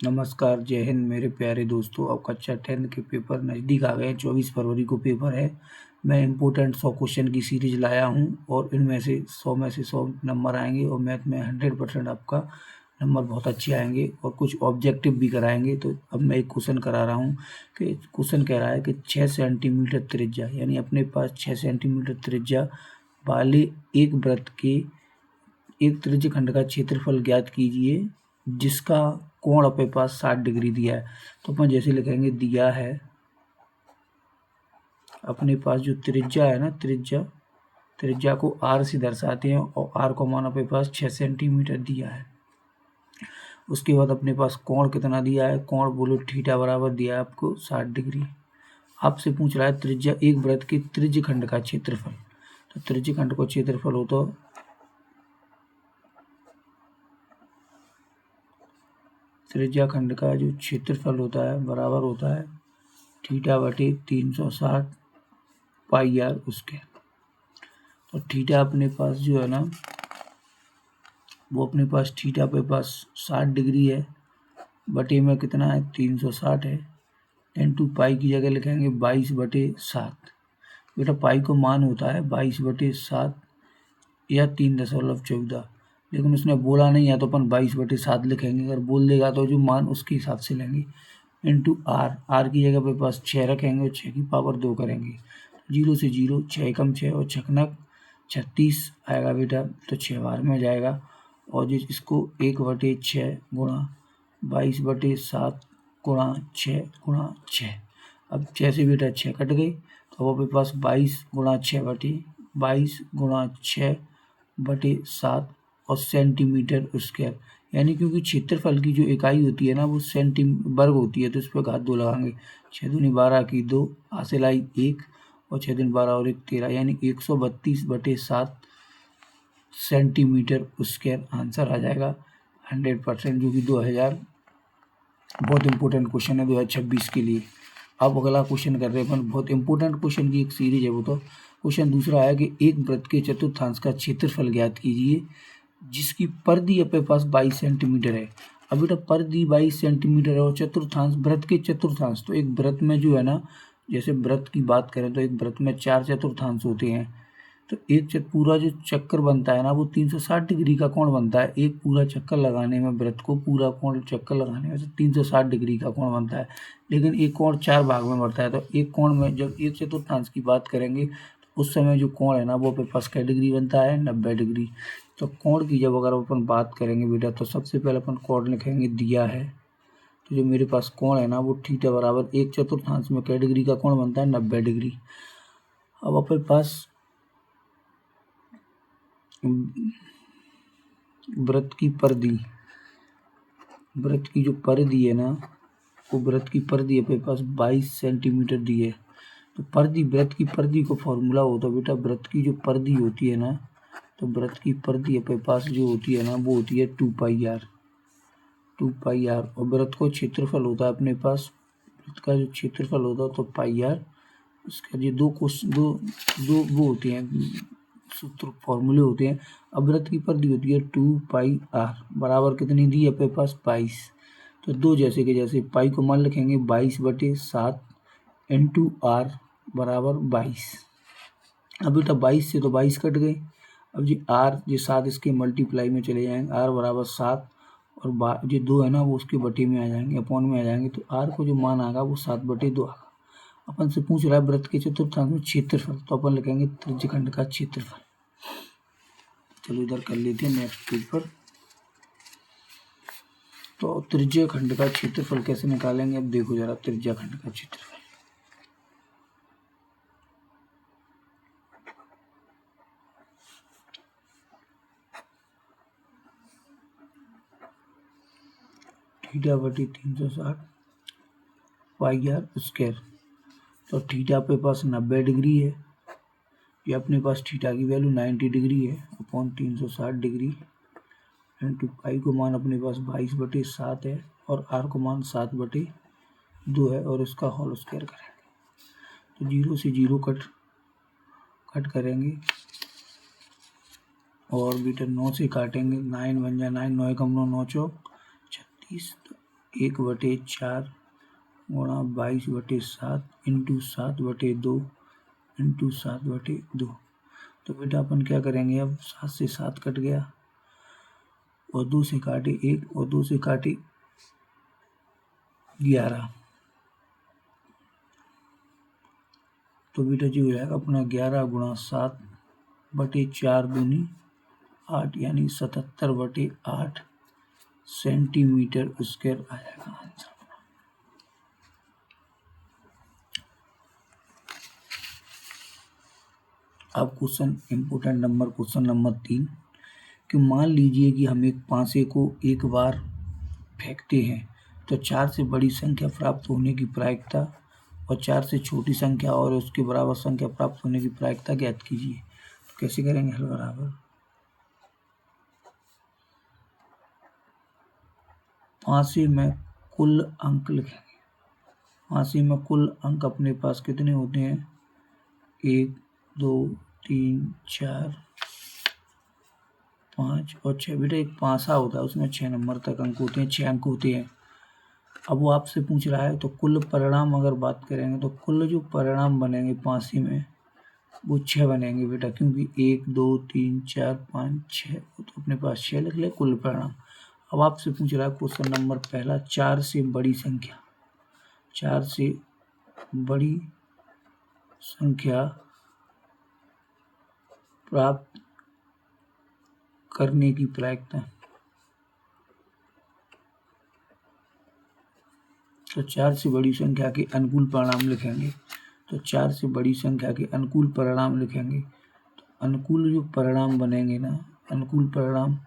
नमस्कार, जय हिंद मेरे प्यारे दोस्तों। अब कक्षा 10 के पेपर नज़दीक आ गए हैं। 24 फरवरी को पेपर है। मैं इम्पोर्टेंट 100 क्वेश्चन की सीरीज लाया हूं और इनमें से 100 में से 100 नंबर आएंगे और मैथ में 100% आपका नंबर बहुत अच्छे आएंगे और कुछ ऑब्जेक्टिव भी कराएंगे। तो अब मैं एक क्वेश्चन करा रहा हूँ कि क्वेश्चन कह रहा है कि 6 सेंटीमीटर त्रिज्या, यानी अपने पास 6 सेंटीमीटर त्रिज्या वाले एक वृत्त के एक त्रिज्यखंड का क्षेत्रफल ज्ञात कीजिए जिसका कोण अपने पास 60 डिग्री दिया है। तो अपन जैसे लिखेंगे, दिया है अपने पास जो त्रिज्या है ना, त्रिज्या को r से दर्शाते हैं और r को मान अपने पास 6 सेंटीमीटर दिया है। उसके बाद अपने पास कोण कितना दिया है, कोण बोलो थीटा बराबर दिया है आपको 60 डिग्री। आपसे पूछ रहा है त्रिज्या एक वृत्त के त्रिज्यखंड का क्षेत्रफल। तो त्रिज्यखंड का क्षेत्रफल हो तो त्रिज्याखंड का जो क्षेत्रफल होता है बराबर होता है थीटा बटे 360 पाई आर उसके। तो थीटा अपने पास जो है ना, वो अपने पास थीटा पे पास 60 डिग्री है, बटे में कितना है 360 है, इनटू पाई की जगह लिखेंगे 22/7। बेटा पाई को मान होता है 22/7 या 3.14, लेकिन उसने बोला नहीं है तो अपन 22/7 लिखेंगे। अगर बोल देगा तो जो मान उसके हिसाब से लेंगे, इंटू आर की जगह पे पास 6 रखेंगे और 6 की पावर 2 करेंगे। 0 से 0, 6 एकम 6 और 6 36 आएगा बेटा, तो 6 बार में जाएगा। और जो इसको 1/6 गुणा 22/7 गुणा 6 गुणा 6। अब 6 से बेटा 6 कट गई, तो वो अपने पास 22 गुणा 6 बटे 22 गुणा 6/7 और सेंटीमीटर स्क्वायर। यानी क्योंकि क्षेत्रफल की जो इकाई होती है ना वो वर्ग होती है, तो इस पर घात 2 लगाएंगे। 6 दूनी 12 की 2, हासिल आई 1 और 6 दूनी 12 और 1 13, यानी 132/7 सेंटीमीटर स्क्वायर आंसर आ जाएगा 100%, जो कि 2000 बहुत इंपॉर्टेंट क्वेश्चन है 2026 के लिए। अब अगला क्वेश्चन कर रहे हैं अपन, बहुत इंपॉर्टेंट क्वेश्चन की एक सीरीज है वो। तो क्वेश्चन दूसरा है कि एक वृत्त के चतुर्थांश का क्षेत्रफल ज्ञात कीजिए जिसकी परिधि अपने पास 22 सेंटीमीटर है। अब बेटा परिधि 22 सेंटीमीटर है और चतुर्थांश, वृत्त के चतुर्थांश, तो एक वृत्त में जो है ना, जैसे वृत्त की बात करें तो एक वृत्त में 4 चतुर्थांश होते हैं। तो एक पूरा जो चक्कर बनता है ना वो 360 डिग्री का कोण बनता है। एक पूरा चक्कर लगाने में, वृत्त को पूरा कोण चक्कर लगाने में 360 डिग्री का कोण बनता है। लेकिन एक कोण 4 भाग में बढ़ता है, तो एक कोण में जब एक चतुर्थांश की बात करेंगे तो उस समय जो कोण है ना वो अपने पास क्या डिग्री बनता है, 90 डिग्री। तो कोण की जब अगर अपन बात करेंगे बेटा, तो सबसे पहले अपन कोण लिखेंगे, दिया है। तो जो मेरे पास कोण है ना वो थीटा बराबर एक चतुर्थांश में क्या डिग्री का कोण बनता है, 90 डिग्री। अब अपने पास वृत्त की परिधि, वृत्त की जो परिधि है ना, वो वृत्त की परिधि अपने पास 22 सेंटीमीटर दी है। तो परिधि, वृत्त की परिधि को फॉर्मूला होता है बेटा, वृत्त की जो परिधि होती है ना, तो वृत्त की परिधि अपने पास जो होती है ना वो होती है 2πr। और वृत्त को क्षेत्रफल होता है अपने पास, वृत्त का जो क्षेत्रफल होता है तो πr। उसका ये दो वो होते हैं सूत्र, फॉर्मूले होते हैं। अब वृत्त की परिधि होती है 2πr बराबर कितनी दी है अपने पास, 22। तो दो जैसे के जैसे, पाई को मान लिखेंगे 22/7 इंटू आर बराबर 22। अब बेटा 22 से तो 22 कट गए। अब जी आर, ये 7 इसके मल्टीप्लाई में चले जाएंगे, आर बराबर 7 और जो 2 है ना वो उसके बटे में आ जाएंगे, अपॉन में आ जाएंगे। तो आर को जो मान आएगा वो 7/2 आएगा। अपन से पूछ रहा है वृत्त के चतुर्थांश में क्षेत्रफल, तो अपन लिखेंगे त्रिज्यखंड का क्षेत्रफल। चलो इधर कर लेते हैं नेक्स्ट पेज पर। तो त्रिज्यखंड का क्षेत्रफल कैसे निकालेंगे, अब देखो जरा त्रिज्यखंड का क्षेत्रफल। थीटा बटी 360 पाई आर स्क्वायर। तो थीटा पे पास 90 डिग्री है, ये अपने पास थीटा की वैल्यू 90 डिग्री है, अपॉन 360 डिग्री इंटू पाई को मान अपने पास 22/7 है और आर को मान 7/2 है और इसका होल स्क्वायर करेंगे। तो 0 से 0 कट करेंगे और बेटा 9 से काटेंगे, 9 बन जाए 9, 9 एकम 9, 9 चौक 36, 1/4 गुणा 22/7 इंटू 7/2 इंटू 7/2। तो बेटा अपन क्या करेंगे, अब 7 से 7 कट गया और 2 से काटे 1 और 2 से काटे 11। तो बेटा जी हो जाएगा अपना 11 गुणा 7/4 दूनी 8 यानी 77/8 सेंटीमीटर स्क्वायर आ जाएगा आंसर। अब question important number, question number 3 कि मान लीजिए कि हम एक पासे को एक बार फेंकते हैं तो 4 से बड़ी संख्या प्राप्त होने की प्रायिकता और 4 से छोटी संख्या और उसके बराबर संख्या प्राप्त होने की प्रायिकता ज्ञात कीजिए। तो कैसे करेंगे हल बराबर, पासे में कुल अंक लिखेंगे। पासे में कुल अंक अपने पास कितने होते हैं, 1 2 3 4 5 और 6। बेटा एक पासा होता है उसमें 6 नंबर तक अंक होते हैं, 6 अंक होते हैं। अब वो आपसे पूछ रहा है तो कुल परिणाम अगर बात करेंगे तो कुल जो परिणाम बनेंगे पासे में वो 6 बनेंगे बेटा, क्योंकि 1 2 3 4 5 6 तो अपने पास 6 लिख ले कुल परिणाम। अब आपसे पूछ रहा है क्वेश्चन नंबर पहला, 4 से बड़ी संख्या, 4 से बड़ी संख्या प्राप्त करने की प्रायिकता। तो 4 से बड़ी संख्या के अनुकूल परिणाम लिखेंगे। तो 4 से बड़ी संख्या के अनुकूल परिणाम लिखेंगे। तो अनुकूल जो परिणाम बनेंगे ना, अनुकूल परिणाम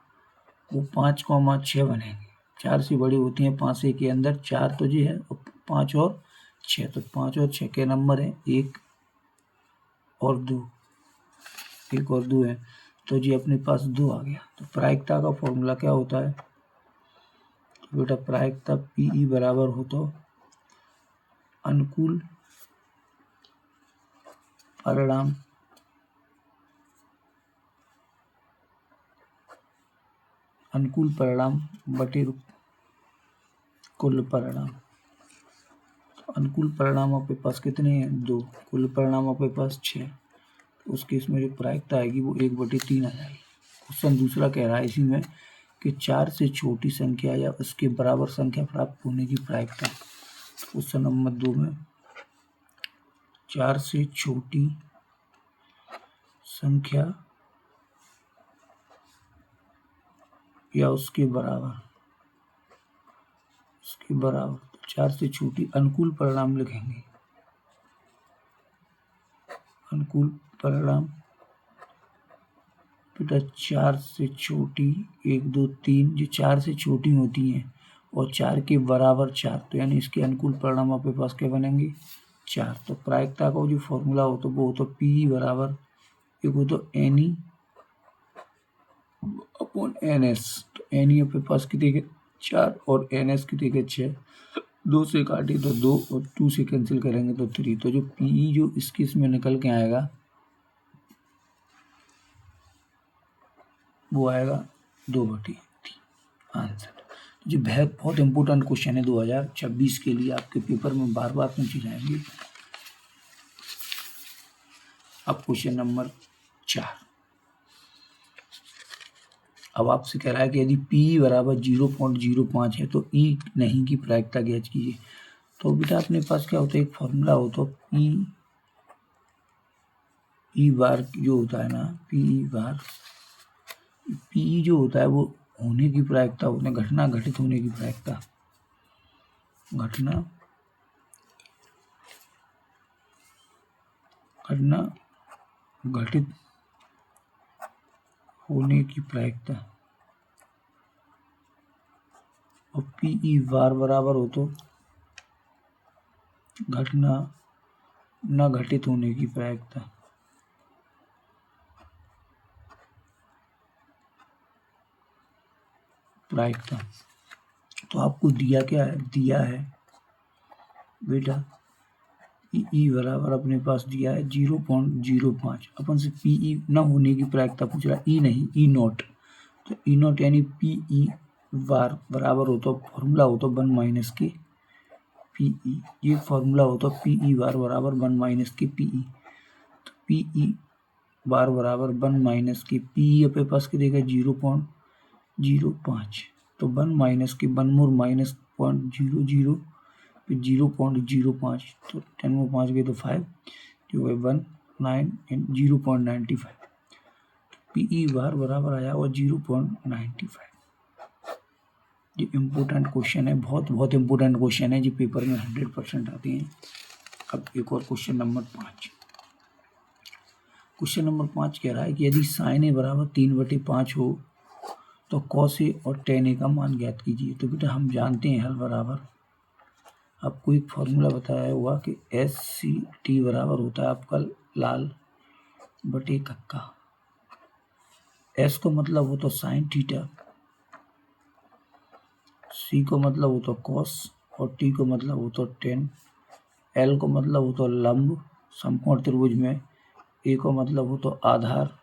वो 5,6 बनेंगे। 4 से बड़ी होती हैं पासे के अंदर 4 तो जी है, 5 और 6, तो 5 और 6 के नंबर हैं 1 और 2, 1 और 2 है, तो जी अपने पास 2 आ गया। तो प्रायिकता का फॉर्मूला क्या होता है, तो बेटा प्रायिकता पीई बराबर हो तो अनुकूल परिणाम बटे कुल परिणाम। अनुकूल परिणाम आपके पास कितने हैं, 2, कुल परिणाम आपके पास 6। तो उस केस में जो प्रायिकता आएगी वो 1/3 आ जाएगी। क्वेश्चन दूसरा कह रहा है इसी में कि 4 से छोटी संख्या या उसके बराबर संख्या प्राप्त होने की प्रायिकता। क्वेश्चन नंबर 2 में 4 से छोटी संख्या या उसके बराबर, 4 से छोटी अनुकूल परिणाम लिखेंगे। अनुकूल परिणाम बेटा 4 से छोटी 1 2 3 जो 4 से छोटी होती हैं और 4 के बराबर 4, तो यानी इसके अनुकूल परिणाम आपके पास क्या बनेंगे, 4। तो प्रायिकता का जो फॉर्मूला हो तो वो तो पी बराबर एक हो तो N E upon N S. तो एन ई आपके पास कितने के 4 और एन एस कितने के 6, 2 से काटे तो 2 और 2 से कैंसिल करेंगे तो 3। तो जो पी जो इसके इसमें निकल के आएगा वो आएगा 2/3 आंसर। जो बहुत इंपॉर्टेंट क्वेश्चन है 2026 के लिए, आपके पेपर में बार बार पूछे जाएंगे। अब क्वेश्चन नंबर 4, अब आपसे कह रहा है कि यदि P बराबर 0.05 है तो E नहीं की प्रायिकता ज्ञात कीजिए। तो बेटा अपने पास क्या होता है, एक फॉर्मूला होता है P बार जो होता है ना, P जो होता है वो होने की प्रायिकता होता है, घटना घटित होने की प्रायिकता, घटना घटित होने की प्रायिकता। और पीई बार बराबर हो तो घटना न घटित होने की प्रायिकता। तो आपको दिया क्या है, दिया है बेटा ई बराबर अपने पास दिया है 0.05। अपन से पीई न होने की प्रायिकता पूछ रहा है, ई नहीं, ई नॉट। तो ई नॉट यानी पीई बार बराबर हो तो फॉर्मूला हो तो 1 माइनस की पीई, ये फॉर्मूला हो तो पीई बार बराबर 1 माइनस की पीई, तो पीई बार बराबर 1 माइनस की पीई अपने पास की देगा 0.05, तो 1 माइनस की 1 मोर माइनस 0.00 फिर 0.05, तो 10 में 5 गए तो 5 जो है 0.95, पीई बार बराबर आया हुआ 0.95। ये इम्पोर्टेंट क्वेश्चन है, बहुत बहुत इम्पोर्टेंट क्वेश्चन है, जो पेपर में 100% आते हैं। अब एक और क्वेश्चन नंबर 5। क्वेश्चन नंबर 5 कह रहा है कि यदि साइन ए बराबर 3/5 हो तो कॉस ए और टेन ए का मान ज्ञात कीजिए। तो बेटा हम जानते हैं हल बराबर, आपको एक फॉर्मूला बताया हुआ कि SCT बराबर होता है आपका लाल बटे कक्का। S को मतलब हो तो साइन थीटा, C को मतलब हो तो कॉस और T को मतलब हो तो टेन, L को मतलब हो तो लंब समकोण त्रिभुज में, A को मतलब हो तो आधार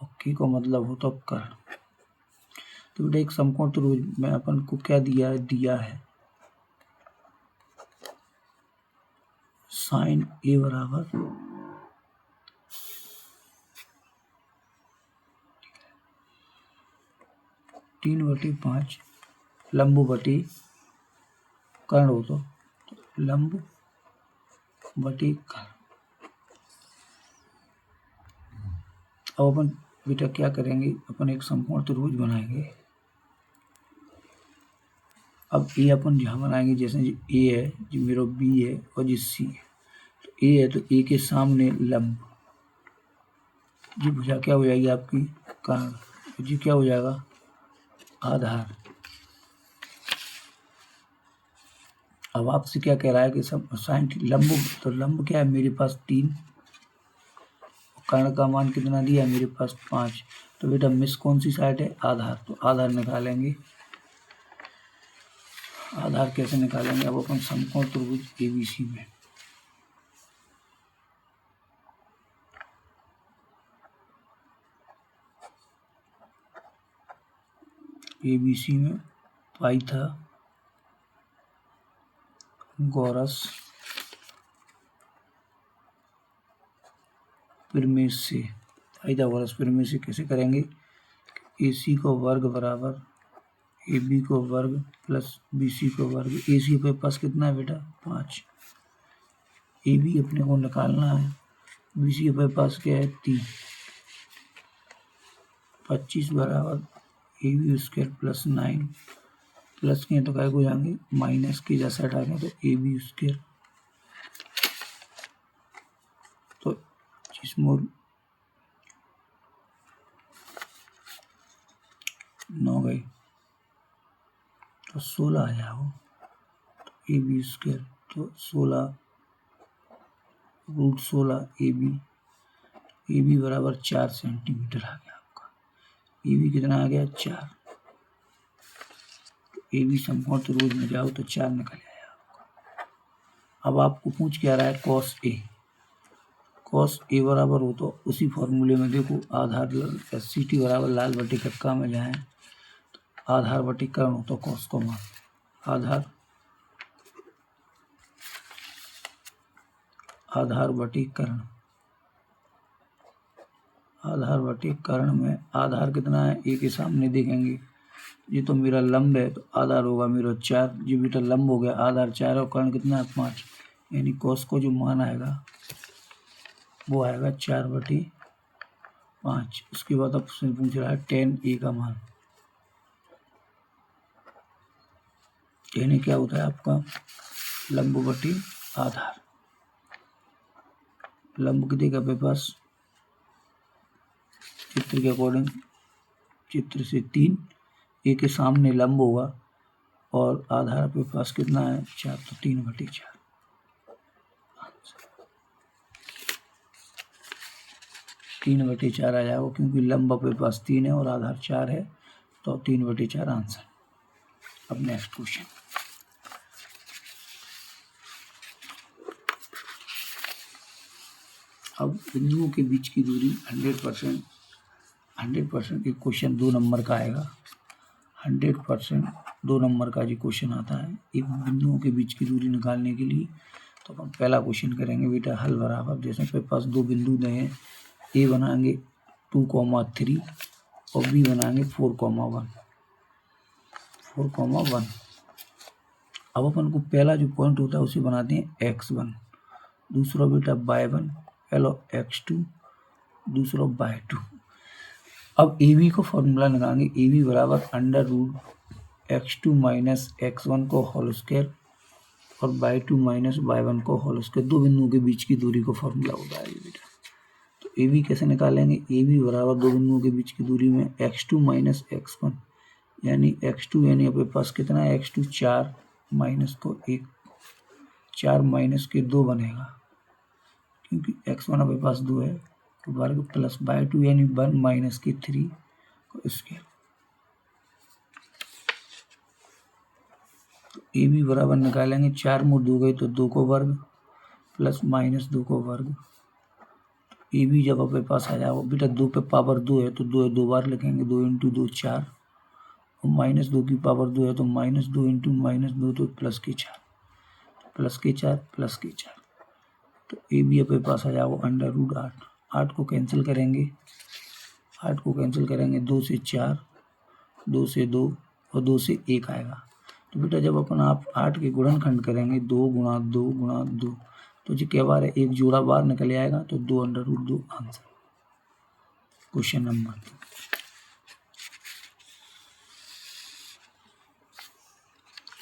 और K को मतलब हो तो कर्ण। तो बेटा एक समकोण त्रिभुज में अपन को क्या दिया है साइन ए बराबर 3/5 लंब बटे कर्ण हो तो लंब बटे कर्ण। अब अपन बेटा क्या करेंगे, अपन एक समकोण त्रिभुज बनाएंगे। अब ए अपन जहाँ बनाएंगे, जैसे ए है, जो मेरा बी है और जो सी है, तो ए है तो ए के सामने लंब, जी भुजा क्या हो जाएगी आपकी कर्ण, जी क्या हो जाएगा आधार। अब आपसे क्या कह रहा है कि सब साइन लंब, तो लंब क्या है मेरे पास 3, कर्ण का मान कितना दिया है मेरे पास 5, तो बेटा मिस कौन सी साइड है आधार, तो आधार निकालेंगे। आधार कैसे निकालेंगे, अब अपन समकोण त्रिभुज ABC में पाइथागोरस प्रमेय से, पाइथागोरस प्रमेय से कैसे करेंगे, AC को वर्ग बराबर AB को वर्ग प्लस BC को वर्ग। AC पे पास कितना है बेटा 5, AB अपने को निकालना है, BC पे पास क्या है 3, 25 बराबर AB² प्लस 9 प्लस के तो क्या हो जाएंगे माइनस के, जैसा हटाएंगे तो AB², तो जिसमें 9 गए तो 16 आया हो, तो AB², तो 16√16 AB बराबर 4 सेंटीमीटर आ गया आपका, AB कितना आ गया 4, तो AB समकोण त्रिभुज में जाओ तो 4 निकल आया आपका। अब आपको पूछ क्या रहा है कॉस ए बराबर हो तो उसी फॉर्मूले में देखो आधार SCT बराबर लाल बटे कक्का में जाए, तो आधार बटे कर्ण हो तो कॉस को मान, आधार बटे कर्ण, आधार बटे कर्ण में आधार कितना है ए के सामने देखेंगे, ये तो मेरा लंब है तो आधार होगा मेरा 4, जी बेटा लंब हो गया आधार 4 और कर्ण कितना है 5, यानी कॉस को जो मान आएगा वो आएगा 4/5। उसके बाद आपसे पूछ रहा है tan A का मान, tan A क्या होता है आपका लंब बटे आधार, लंब कितने का पास चित्र के अकॉर्डिंग, चित्र से 3, ए के सामने लंब होगा और आधार पे पास कितना है 4, तो 3/4, 3/4 आ जाएगा, क्योंकि लंब पे पास 3 है और आधार 4 है, तो 3/4 आंसर। अब नेक्स्ट क्वेश्चन, अब बिंदुओं के बीच की दूरी 100% एक क्वेश्चन 2 नंबर का आएगा। 100% 2 नंबर का जो क्वेश्चन आता है एक बिंदुओं के बीच की दूरी निकालने के लिए। तो अपन पहला क्वेश्चन करेंगे बेटा हल बराबर, जैसे मेरे पास दो बिंदु दे हैं, ए बनाएंगे 2,3 और बी बनाएंगे 4,1। अब अपन को पहला जो पॉइंट होता है उसे बनाते हैं x1, दूसरा बेटा y1, पहला x2, दूसरा y2। अब ए बी को फॉर्मूला लगाएंगे, ए बी बराबर √x2 माइनस x1 को होल स्क्वायर और y2 माइनस y1 को होल स्क्वायर। दो बिंदुओं के बीच की दूरी को फॉर्मूला होता है बेटा। तो ए बी कैसे निकालेंगे, ए बी बराबर दो बिंदुओं के बीच की दूरी में x2 माइनस x1 यानी x2 यानी अपने पास कितना है x2 4 माइनस को 1, 4 माइनस के 2 बनेगा क्योंकि x1 अपने पास 2 है तो वर्ग प्लस y2 यानी 1 माइनस के 3 को स्क्वायर। तो ए बी बराबर निकालेंगे 4 में 2 गए तो 2 को वर्ग प्लस माइनस 2 को वर्ग। ए बी जब अपने पास आ जाओ बेटा 2 पे पावर 2 है तो 2 2 बार लिखेंगे, 2 इंटू 2 4 और माइनस 2 की पावर 2 है तो माइनस 2 इंटू माइनस 2 तो प्लस के 4 प्लस के 4 प्लस के 4। तो ए बी अपने पास आ जाओ √8। 8 को कैंसिल करेंगे, 8 को कैंसिल करेंगे 2 से 4, 2 से 2 और 2 से 1 आएगा। तो बेटा जब अपन आप 8 के गुणनखंड करेंगे 2 गुणा 2 गुणा 2 तो जी क्या बार है, एक जोड़ा बार निकल आएगा तो 2 √2 आंसर। Question number 2।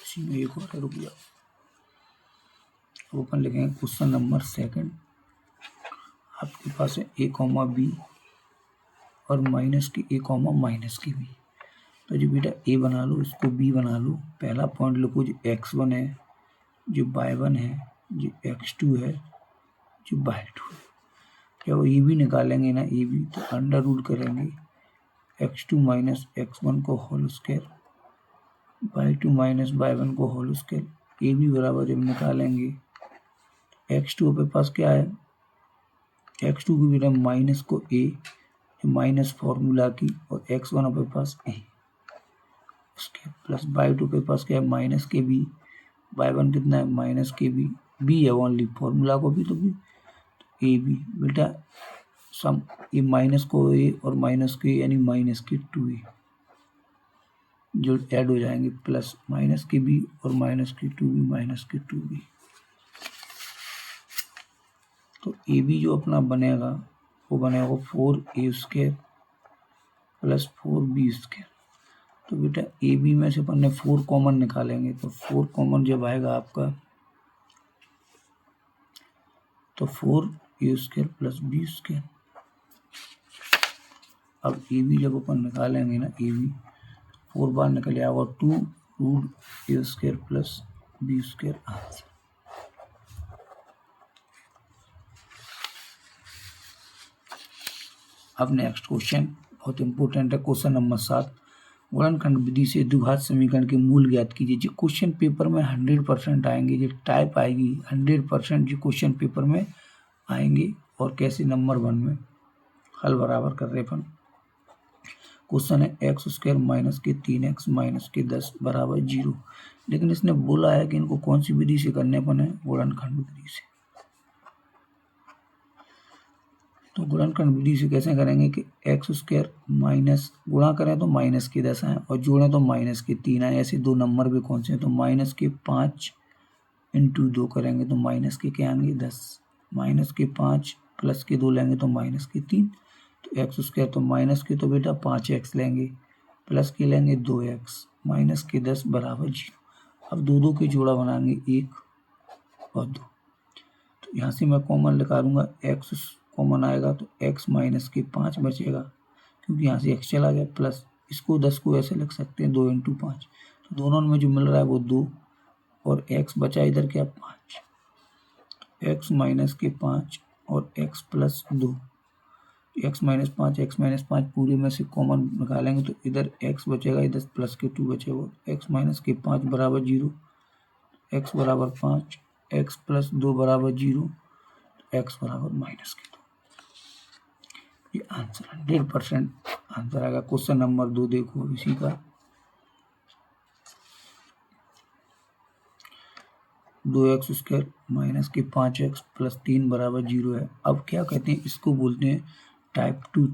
इसी में एक और रुक जाओ, ओपन लिखेंगे क्वेश्चन नंबर 2। आपके पास है a, b और माइनस की a, माइनस की b। तो जो बेटा a बना लो, इसको b बना लो। पहला पॉइंट लिखो जो x1 है, जो y1 है, जो x2 है, जो y2 है। जब ए बी निकालेंगे ना ए बी तो अंडर रूट करेंगे x2 माइनस x1 को whole square, y2 minus y1 को होल स्क्वायर। ए बी बराबर जब निकालेंगे x2 के पास क्या है, x2 की बेटा माइनस को a माइनस फॉर्मूला की और x1 के पास a उसके प्लस y2 के पास क्या है माइनस के b, y1 कितना है माइनस के b है ओनली फॉर्मूला को भी तो b ए बी बेटा सम ये माइनस को ए और माइनस के यानी माइनस के 2a जो ऐड हो जाएंगे प्लस माइनस के b और माइनस के 2b माइनस के 2b। तो ए बी जो अपना बनेगा वो बनेगा 4a² प्लस 4b²। तो बेटा ए बी में से अपन ने 4 कॉमन निकालेंगे तो 4 कॉमन जब आएगा आपका तो 4a² प्लस b²। अब ए बी जब अपन निकालेंगे ना ए बी 4 बार निकल आएगा 2√a² प्लस b² आंसर। अब नेक्स्ट क्वेश्चन बहुत इंपॉर्टेंट है, क्वेश्चन नंबर 7। गुणनखंड विधि से द्विघात समीकरण के मूल ज्ञात कीजिए। जो क्वेश्चन पेपर में 100% आएंगे, जो टाइप आएगी 100% जो क्वेश्चन पेपर में आएंगे। और कैसे नंबर 1 में हल बराबर कर रहे अपन। क्वेश्चन है x² माइनस के 3x माइनस के 10 बराबर 0। लेकिन इसने बोला है कि इनको कौन सी विधि से करने अपन है, गुणनखंड विधि से। तो गुणनखंड विधि से कैसे करेंगे कि x² माइनस गुणा करें तो माइनस के 10 आए और जोड़ें तो माइनस के 3 आए। ऐसे दो नंबर भी कौन से हैं, तो माइनस के 5 इंटू 2 करेंगे तो माइनस के क्या आएंगे 10, माइनस के 5 प्लस के 2 लेंगे तो माइनस के 3। तो x² तो माइनस के तो बेटा 5x लेंगे प्लस के लेंगे 2x माइनस के 10 बराबर 0। अब दो दो के जोड़ा बनाएंगे 1 और 2। तो यहाँ से मैं कॉमन निकालूंगा, x कॉमन आएगा तो x माइनस के 5 बचेगा क्योंकि यहाँ से x चला गया, प्लस इसको 10 को ऐसे लिख सकते हैं 2 इंटू 5। तो दोनों में जो मिल रहा है वो 2 और x बचा इधर क्या 5, x माइनस के 5 और x प्लस 2, x माइनस 5 पूरे में से कॉमन निकालेंगे तो इधर x बचेगा, इधर प्लस के 2 बचेगा। x माइनस के 5 बराबर 0, x बराबर 5, x प्लस 2 बराबर 0, x बराबर माइनस के 2। ये आंसर 100% आंसर आएगा। क्वेश्चन नंबर 2 देखो इसी का। 2x² माइनस के 5x प्लस 3 बराबर 0 है। अब क्या कहते हैं, इसको बोलते हैं टाइप 2।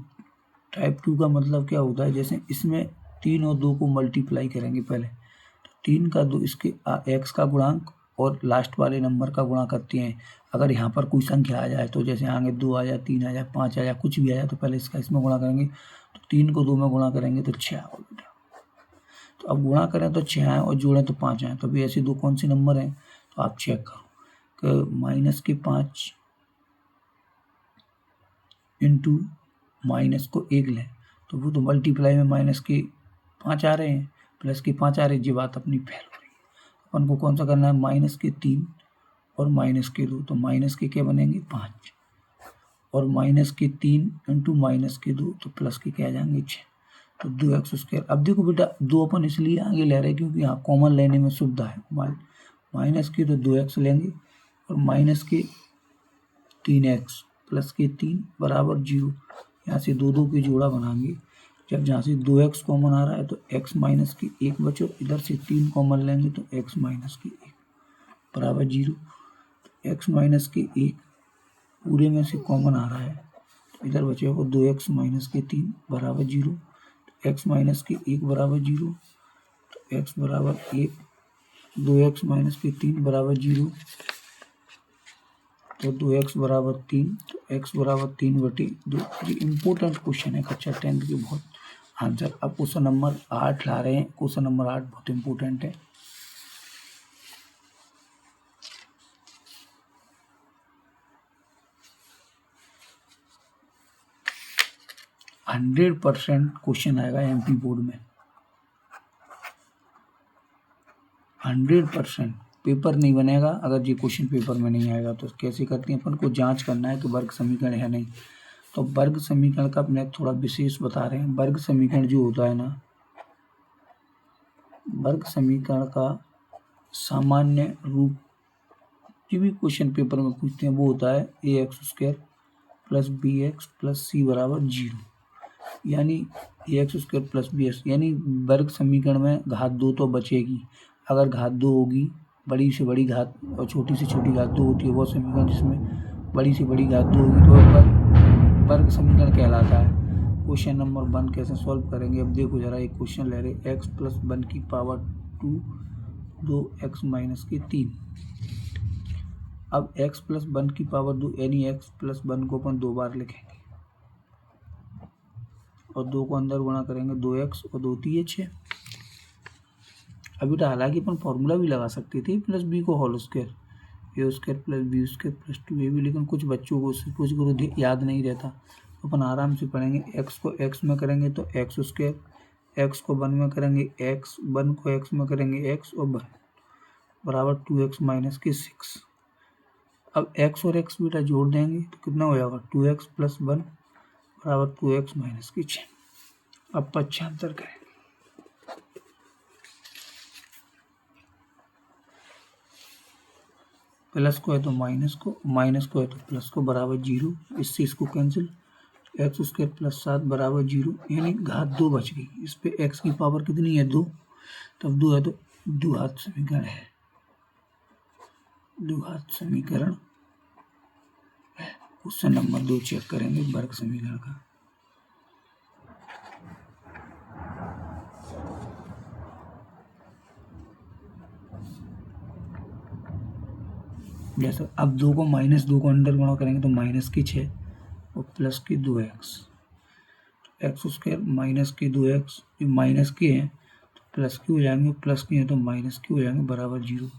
टाइप 2 का मतलब क्या होता है, जैसे इसमें 3 और 2 को मल्टीप्लाई करेंगे पहले, तो 3 का 2 इसके x का गुणांक और लास्ट वाले नंबर का गुणा करते हैं। अगर यहाँ पर कोई संख्या आ जाए, तो जैसे आगे 2 आ जाए, 3 आ जाए, 5 आ जाए, कुछ भी आ जाए, तो पहले इसका इसमें गुणा करेंगे। तो 3 को 2 में गुणा करेंगे तो 6 हो बेटा। तो अब गुणा करें तो 6 आए और जोड़ें तो 5 आए। तो अभी ऐसे दो कौन से नंबर हैं, तो आप चेक करो कि माइनस के 5 इंटू माइनस को 1 लें, तो वो तो मल्टीप्लाई में माइनस के 5 आ रहे हैं, प्लस के 5 आ रहे हैं, ये बात अपनी फेल हो रही है। अपन को कौन सा करना है, माइनस के 3 और माइनस के 2, तो माइनस के क्या बनेंगे 5 और माइनस के 3 इंटू माइनस के 2, तो प्लस के क्या आ जाएंगे 6, तो 2x²। अब देखो बेटा 2 अपन इसलिए आगे ले रहे हैं क्योंकि यहाँ कॉमन लेने में सुविधा है। माइनस के तो 2x लेंगे और माइनस के 3x प्लस के 3 बराबर 0। यहाँ से 2 की जोड़ा बनाएंगे। जब जहाँ से 2x कॉमन आ रहा है तो x माइनस की 1 बचो, इधर से 3 कॉमन लेंगे तो x माइनस की 1 बराबर 0। x माइनस की 1 पूरे में से कॉमन आ रहा है, तो इधर बचेगा 2x माइनस के 3 बराबर 0। तो x माइनस के 1 बराबर 0, तो x बराबर 1, 2x माइनस के 3 बराबर 0, तो 2x बराबर 3, तो x बराबर 3/2। ये इम्पोर्टेंट क्वेश्चन है कक्षा 10th के बहुत आंसर। अब क्वेश्चन नंबर 8 ला रहे हैं। क्वेश्चन नंबर 8 बहुत इम्पोर्टेंट है। हंड्रेड 100% क्वेश्चन आएगा MP बोर्ड में, 100% पेपर नहीं बनेगा अगर ये क्वेश्चन पेपर में नहीं आएगा। तो कैसे करते हैं, अपन को जांच करना है कि वर्ग समीकरण है नहीं। तो वर्ग समीकरण का अपने थोड़ा विशेष बता रहे हैं। वर्ग समीकरण जो होता है ना, वर्ग समीकरण का सामान्य रूप जो भी क्वेश्चन पेपर में पूछते हैं वो होता है ax² plus bx plus c बराबर 0, यानी ax² प्लस bx, यानी वर्ग समीकरण में घात 2 तो बचेगी। अगर घात 2 होगी, बड़ी से बड़ी घात और छोटी से छोटी घात 2 होती है, वो समीकरण जिसमें बड़ी से बड़ी घात 2 होगी तो वर्ग समीकरण कहलाता है। क्वेश्चन नंबर 1 कैसे सॉल्व करेंगे, अब देखो जरा। एक क्वेश्चन ले रहे x प्लस 1 की पावर 2 2x माइनस के 3। अब x प्लस 1 की पावर 2 यानी x प्लस 1 को अपन 2 बार लिखेंगे और 2 को अंदर गुणा करेंगे, 2x और 2 3 6। अभी तो हालांकि अपन फॉर्मूला भी लगा सकते थे प्लस बी को whole square, a² plus b² plus 2ab, लेकिन कुछ बच्चों को कुछ को याद नहीं रहता। तो अपन आराम से पढ़ेंगे। x को x में करेंगे तो x², x को 1 में करेंगे x, 1 को x में करेंगे x और 1 बराबर 2x माइनस के 6। अब x और x बेटा जोड़ देंगे तो कितना हो जाएगा, 2x प्लस 1 बराबर 2x माइनस की 6। अब पक्षांतर करें, प्लस को है तो माइनस को, माइनस को है तो प्लस को, बराबर 0। इससे इसको कैंसिल, x² प्लस 7 बराबर 0, यानी घात 2 बच गई। इस पे x की पावर कितनी है 2, तब 2 है तो द्विघात समीकरण है, द्विघात समीकरण। क्वेश्चन नंबर 2 चेक करेंगे वर्ग समीकरण का। जैसे अब 2 को माइनस 2 को अंदर गुणा करेंगे तो माइनस की 6 और प्लस की 2x, x² माइनस की 2x, ये माइनस के हैं तो प्लस के हो जाएंगे, प्लस के हैं तो माइनस के हो जाएंगे, बराबर 0।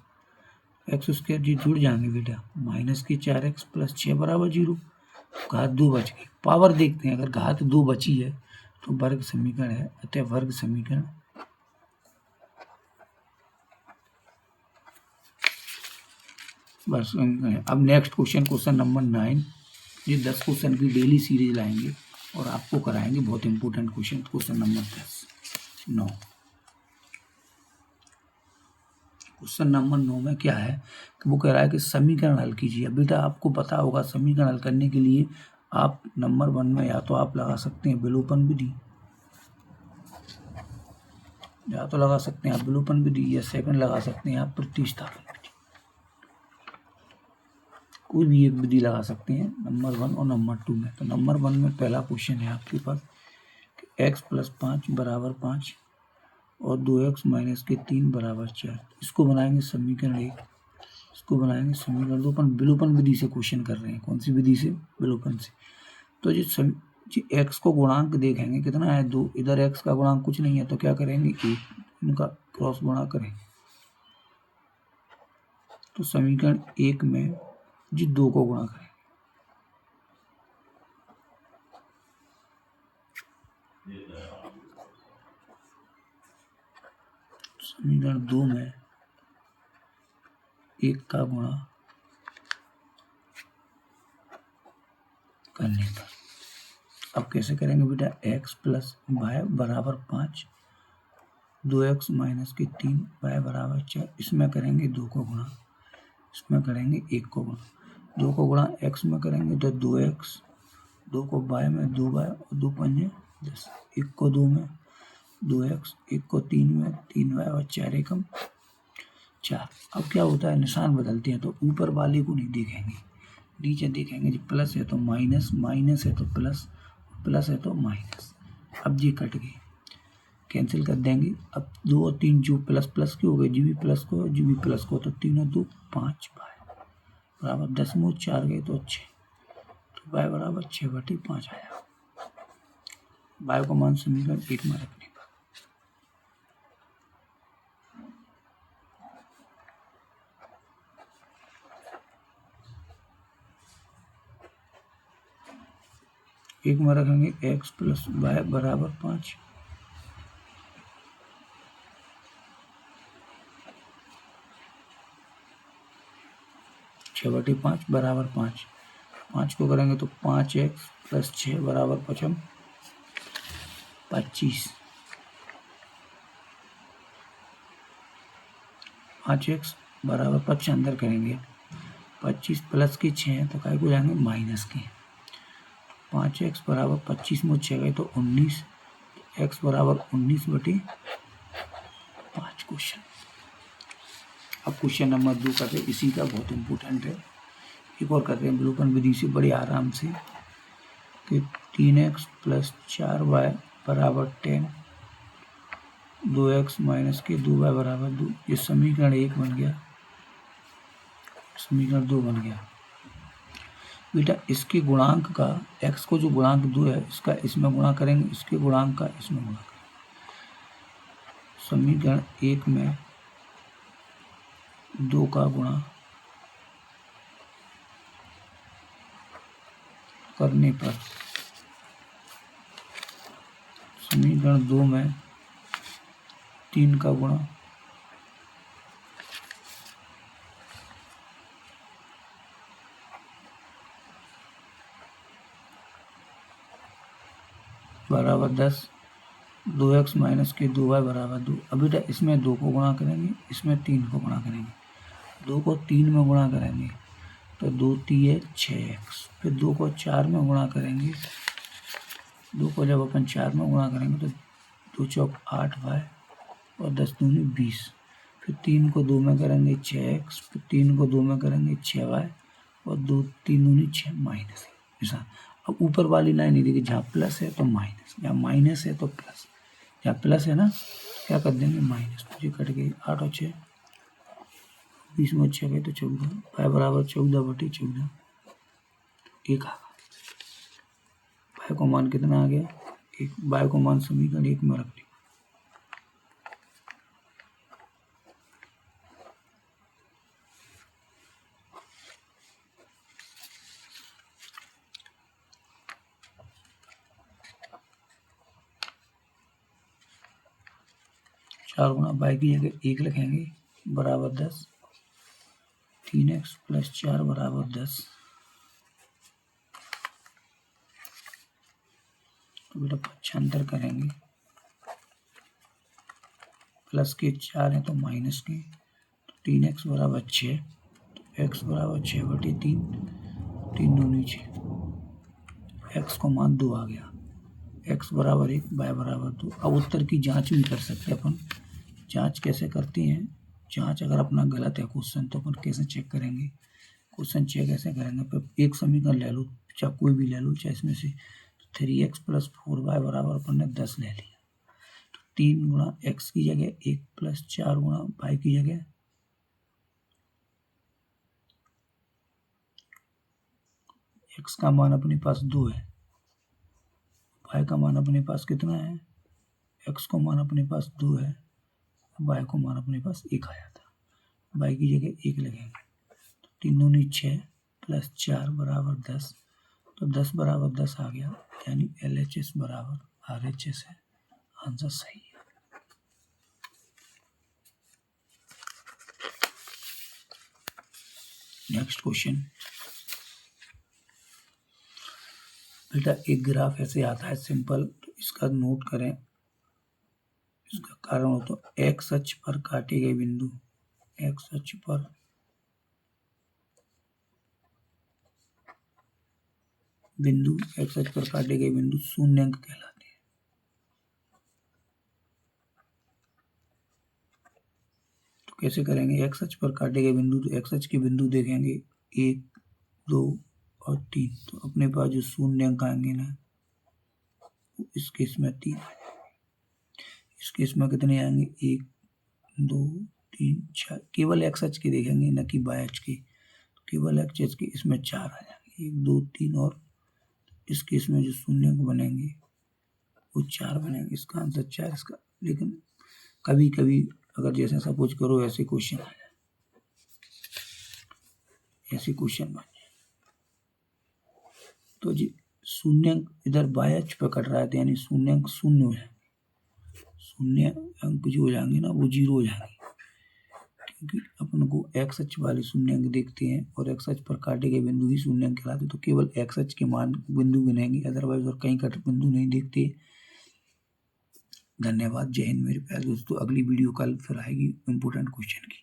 x² जी जुड़ जाएंगे बेटा, माइनस की 4x प्लस 6 बराबर 0। घात 2 बच गई। पावर देखते हैं, अगर घात 2 बची है तो वर्ग समीकरण है, अतः वर्ग समीकरण वर्ग समीकरण है। अब नेक्स्ट क्वेश्चन, क्वेश्चन नंबर 9। ये 10 क्वेश्चन की डेली सीरीज लाएंगे और आपको कराएंगे बहुत important question. Question number 9। Question number 9 में क्या है कि वो कह रहा है कि समीकरण हल कीजिए। बेटा आपको पता होगा समीकरण हल करने के लिए आप नंबर 1 में या तो आप लगा सकते हैं विलोपन विधि, या तो लगा सकते हैं आप विलोपन विधि, या सेकंड लगा सकते हैं आप प्रतिस्थापन विधि। कोई भी एक विधि लगा सकते हैं नंबर 1 और नंबर 2 में। तो नंबर 1 में पहला क्वेश्चन है आपके पास कि x + 5 = 5 और 2x - 3 = 4। इसको बनाएंगे समीकरण 1, इसको बनाएंगे समीकरण 2। अपन विलोपन विधि से क्वेश्चन कर रहे हैं। कौन सी विधि से? विलोपन से। तो जी x को गुणांक देखेंगे कितना है 2, इधर x का गुणांक कुछ नहीं है तो क्या करेंगे 1, इनका क्रॉस गुणा करेंगे। तो समीकरण 1 में जी 2 को गुणा करें, समीकरण 2 में 1 का गुणा करने पर अब कैसे करेंगे बेटा? x + y = 5, 2x - 3 y = 4। इसमें करेंगे 2 को गुणा, इसमें करेंगे 1 को गुणा। 2 को गुणा x में करेंगे तो 2x, 2 को y में 2y और 2 पंजे 10, 1 को 2 में 2x, 1 को 3 में 3y और 4 एकम 4। अब क्या होता है? निशान बदलते हैं तो ऊपर वाले को नहीं देखेंगे, नीचे देखेंगे। जी प्लस है तो माइनस, माइनस है तो प्लस, प्लस है तो माइनस। अब जी कट गए, कैंसिल कर देंगे। अब 2 और 3 जो प्लस प्लस की हो गए, जी भी प्लस को, जी भी प्लस को, तो 3 और 2 5 बराबर 10 में 4 गए तो 6, तो y = 6/5 आया। y को मान समीकरण 1 में रखने पर एक में रखेंगे x + y = 5, /5 = 5। 5 को करेंगे तो 5x + 6 = 25, 5x = 25 अंदर करेंगे, 25 प्लस के 6 हैं तो काय को जाएंगे माइनस के। 5x = 25 में 6 गए तो 19, x = 19/5 क्वेश्चन। अब क्वेश्चन नंबर 2 करते हैं, इसी का बहुत इम्पोर्टेंट है। एक और करते हैं विलोपन विधि से बड़े आराम से कि 3x + 4y = 10, 2x - 2y = 2। ये समीकरण 1 बन गया, समीकरण 2 बन गया। बेटा इसके गुणांक का, x को जो गुणांक 2 है इसका इसमें गुणा करेंगे, इसके गुणांक का इसमें गुणा करेंगे। समीकरण 1 में 2 का गुणा करने पर समीकरण 2 में 3 का गुणा बराबर 10, 2x - 2y = 2। अब बेटा इसमें 2 को गुणा करेंगे, इसमें 3 को गुणा करेंगे। 2 को 3 में गुणा करेंगे तो 2 3 6x, फिर 2 को 4 में गुणा करेंगे। 2 को जब अपन 4 में गुणा करेंगे तो 2 चौक 8y और 10 दूनी 20। फिर 3 को 2 में करेंगे 6x, फिर 3 को 2 में करेंगे 6y और 2 3 दूनी 6 माइनस निशान। अब ऊपर वाली लाइन नहीं देखिए, जहाँ प्लस है तो माइनस, जहाँ माइनस है तो प्लस। जहाँ प्लस है ना क्या कर देंगे माइनस, तो ये कट गई 8 और 6, 20 में 6 गए तो 14, y = 14/14 1 आ गया। y को मान कितना आ गया 1, y को मान समीकरण 1 में रखने। चार गुणा y की जगह 1 लिखेंगे बराबर 10, 3x + 4 = 10। तो बेटा पक्षांतर करेंगे, प्लस के 4 हैं तो माइनस के, तो 3x = 6, तो x = 6/3, 3 दूनी 6, x को मान 2 आ गया, x = 1, y = 2। अब उत्तर की जांच भी कर सकते हैं अपन। जांच कैसे करते हैं? जांच अगर अपना गलत है क्वेश्चन तो अपन कैसे चेक करेंगे? क्वेश्चन चेक कैसे करेंगे? फिर एक समीकरण ले लो, चाहे कोई भी ले लो, चाहे इसमें से 3x + 4y बराबर अपन ने 10 ले लिया। तो 3 गुणा x की जगह 1 + 4 गुणा y की जगह x का मान अपने पास 2 है, y का मान अपने पास कितना है? x को मान अपने पास 2 है, y को मान अपने पास 1 आया था, y की जगह 1 लगेंगे। 3 दूनी 6 + 4 बराबर 10, तो 10 बराबर 10 आ गया, यानी LHS बराबर RHS है। आंसर सही है। नेक्स्ट क्वेश्चन, बेटा एक ग्राफ ऐसे आता है सिंपल, तो इसका नोट करें। इसका कारण हो तो एक्स अक्ष पर काटे गए बिंदु, एक्स अक्ष पर एक्स अक्ष पर काटे गए बिंदु शून्याङ्क कहलाते हैं। तो कैसे करेंगे? एक्स अक्ष पर काटे गए बिंदु, तो एक्स अक्ष के बिंदु देखेंगे 1, 2 और 3। तो अपने पास जो शून्याङ्क आएंगे ना, इस केस में 3, इस केस में कितने आएंगे? 1, 2, 3, 4। केवल एक्स अक्ष के देखेंगे, न कि वाई अक्ष के। तो केवल एक्स अक्ष के इसमें 4 आ जाएंगे, 1, 2, 3 और इस केस में जो शून्याङ्क बनेंगे वो 4 बनेंगे। इसका आंसर 4 इसका। लेकिन कभी कभी अगर जैसे सपोज करो ऐसे क्वेश्चन आ जाए, ऐसे क्वेश्चन बन जाए, तो जी शून्याङ्क इधर वाई अक्ष पे कट रहा है, तो यानी शून्याङ्क 0 हो जाएंगे, शून्याङ्क जो हो जाएंगे ना वो 0 हो जाएंगे, क्योंकि अपन को एक्स अक्ष वाले शून्याङ्क देखते हैं और एक्स अक्ष पर काटे गए बिंदु ही शून्याङ्क कहलाते, तो केवल एक्स अक्ष के मान बिंदु गिनेंगे, अदरवाइज और कहीं कट बिंदु नहीं देखते। धन्यवाद। जय हिंद मेरे प्यारे दोस्तों। अगली वीडियो कल फिर आएगी इम्पोर्टेंट क्वेश्चन की।